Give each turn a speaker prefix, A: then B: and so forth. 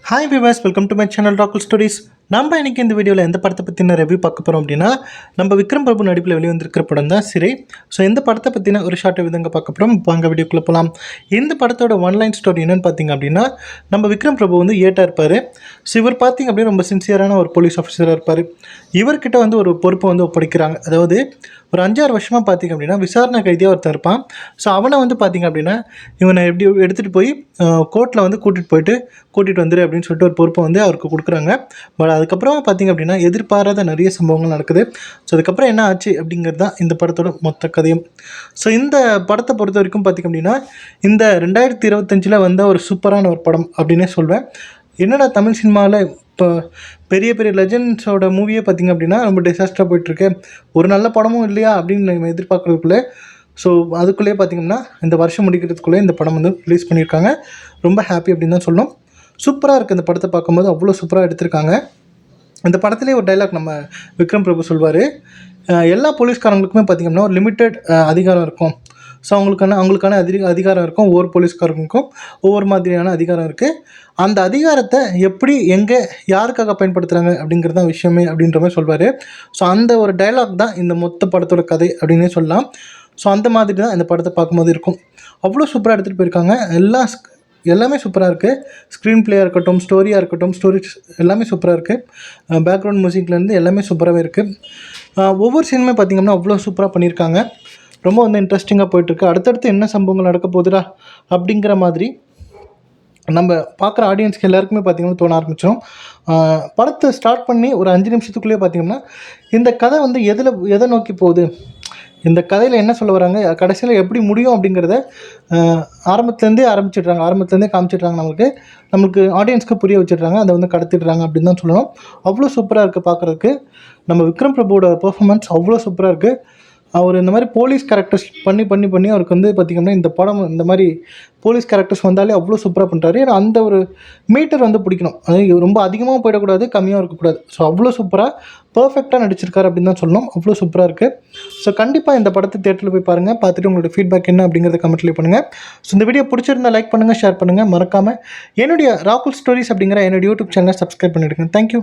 A: Hi விவாஸ், welcome to my channel Rakul stories. நம்ம இன்றைக்கி இந்த வீடியோவில் எந்த படத்தை பற்றின ரிவ்யூ பார்க்க போகிறோம் அப்படின்னா, நம்ம விக்ரம் பிரபு நடிப்பில் வெளிவந்திருக்கிற படம் தான் சிறை. ஸோ இந்த படத்தை பற்றின ஒரு ஷார்ட் விதங்க பார்க்க போகிறோம். வாங்க வீடியோக்குள்ளே போகலாம். இந்த படத்தோட ஒன்லைன் ஸ்டோரி என்னென்னு பார்த்தீங்க அப்படின்னா, நம்ம விக்ரம் பிரபு வந்து ஏட்டாக இருப்பார். ஸோ இவர் பார்த்திங்க அப்படின்னா ரொம்ப சின்சியரான ஒரு போலீஸ் ஆஃபீஸராக இருப்பார். இவர்கிட்ட வந்து ஒரு பொறுப்பை வந்து ஒப்படைக்கிறாங்க. அதாவது ஒரு 5-6 வருஷமாக பார்த்திங்க அப்படின்னா விசாரணை கைதியாக ஒருத்தர் இருப்பான். ஸோ அவனை வந்து பார்த்திங்க அப்படின்னா இவனை எப்படி எடுத்துகிட்டு போய் கோர்ட்டில் வந்து கூட்டிகிட்டு வந்துரு அப்படின்னு சொல்லிட்டு ஒரு பொறுப்பை வந்து அவருக்கு கொடுக்குறாங்க. பட் அதுக்கப்புறம் பார்த்திங்க அப்படின்னா எதிர்பாராத நிறைய சம்பவங்கள் நடக்குது. ஸோ அதுக்கப்புறம் என்ன ஆச்சு அப்படிங்கிறது தான் இந்த படத்தோட மொத்த கதையும். ஸோ இந்த படத்தை பொறுத்த வரைக்கும் பார்த்திங்க அப்படின்னா இந்த 2025 வந்த ஒரு சூப்பரான ஒரு படம் அப்படின்னே சொல்வேன். என்னடா தமிழ் சினிமாவில் இப்போ பெரிய பெரிய லெஜண்ட்ஸோட மூவியே பார்த்திங்க அப்படின்னா ரொம்ப டிசாஸ்டராக போயிட்டுருக்கு, ஒரு நல்ல படமும் இல்லையா அப்படின்னு நம்ம எதிர்பார்க்குறதுக்குள்ளே, ஸோ அதுக்குள்ளேயே பார்த்திங்கன்னா இந்த வருஷம் முடிக்கிறதுக்குள்ளே இந்த படம் வந்து ரிலீஸ் பண்ணியிருக்காங்க. ரொம்ப ஹாப்பி அப்படின்னு தான் சொல்லணும். சூப்பராக இருக்குது. இந்த படத்தை பார்க்கும்போது அவ்வளோ சூப்பராக எடுத்திருக்காங்க. இந்த படத்துலேயே ஒரு டைலாக் நம்ம விக்ரம் பிரபு சொல்வார், எல்லா போலீஸ்காரங்களுக்குமே பார்த்திங்கன்னா ஒரு லிமிட்டட் அதிகாரம் இருக்கும். ஸோ அவங்களுக்கான அதிகாரம் இருக்கும். ஒவ்வொரு போலீஸ்காரங்களுக்கும் ஒவ்வொரு மாதிரியான அதிகாரம் இருக்குது. அந்த அதிகாரத்தை எப்படி எங்கே யாருக்காக பயன்படுத்துகிறாங்க அப்படிங்கிறது தான் விஷயமே அப்படின்ற மாதிரி சொல்வார். ஸோ அந்த ஒரு டைலாக் தான் இந்த மொத்த படத்தோட கதை அப்படின்னே சொல்லலாம். ஸோ அந்த மாதிரி தான் இந்த படத்தை பார்க்கும்போது இருக்கும். அவ்வளோ சூப்பராக எடுத்துகிட்டு போயிருக்காங்க. எல்லாமே சூப்பராக இருக்குது. ஸ்க்ரீன் பிளேயாக இருக்கட்டும், ஸ்டோரியாக இருக்கட்டும், ஸ்டோரிஸ் எல்லாமே சூப்பராக இருக்குது. பேக்ரவுண்ட் மியூசிக்லேருந்து எல்லாமே சூப்பராகவே இருக்குது. ஒவ்வொரு சீனுமே பார்த்திங்கன்னா அவ்வளோ சூப்பராக பண்ணியிருக்காங்க. ரொம்ப வந்து இன்ட்ரெஸ்டிங்காக போயிட்டுருக்கு. அடுத்தடுத்து என்ன சம்பவங்கள் நடக்க போகுதுடா அப்படிங்கிற மாதிரி நம்ம பார்க்குற ஆடியன்ஸ்க்கு எல்லாருக்குமே பார்த்திங்கன்னா தோண ஆரம்பிச்சிடும். படத்தை ஸ்டார்ட் பண்ணி ஒரு 5 நிமிஷத்துக்குள்ளேயே பார்த்திங்கன்னா இந்த கதை வந்து எதை நோக்கி போகுது, இந்த கதையில் என்ன சொல்ல வராங்க, கடைசியில் எப்படி முடியும் அப்படிங்கிறத ஆரம்பத்துலேருந்தே காமிச்சிடுறாங்க. நம்மளுக்கு ஆடியன்ஸ்க்கு புரிய வச்சிடுறாங்க. அதை வந்து கடத்திடுறாங்க அப்படின்னு தான் சொல்லணும். அவ்வளோ சூப்பராக இருக்குது பார்க்குறதுக்கு. நம்ம விக்ரம் பிரபுவோட பெர்ஃபார்மன்ஸ் அவ்வளோ சூப்பராக இருக்குது. அவர் இந்த மாதிரி போலீஸ் கேரக்டர்ஸ் பண்ணி அவருக்கு வந்து பார்த்திங்கன்னா இந்த படம் இந்த மாதிரி போலீஸ் கேரக்டர்ஸ் வந்தாலே அவ்வளோ சூப்பராக பண்ணுறாரு. ஏன்னா அந்த ஒரு மீட்டர் வந்து பிடிக்கணும். அது ரொம்ப அதிகமாக போயிடக்கூடாது, கம்மியாக இருக்கக்கூடாது. ஸோ அவ்வளோ சூப்பராக பர்ஃபெக்டாக நடிச்சிருக்காரு அப்படின்னு தான் சொல்லணும். அவ்வளோ சூப்பராக இருக்குது. ஸோ கண்டிப்பாக இந்த படத்தை தேட்டரில் போய் பாருங்கள். பார்த்துட்டு உங்களோட ஃபீட்பேக் என்ன அப்படிங்கிறத கமெண்ட்லேயே பண்ணுங்கள். ஸோ இந்த வீடியோ பிடிச்சிருந்தா லைக் பண்ணுங்கள், ஷேர் பண்ணுங்கள். மறக்காமல் என்னுடைய ராக்குல் ஸ்டோரிஸ் அப்படிங்கிற என்னோடய யூடியூப் சேனலை சப்ஸ்கிரைப் பண்ணிவிடுங்க. தேங்க்யூ.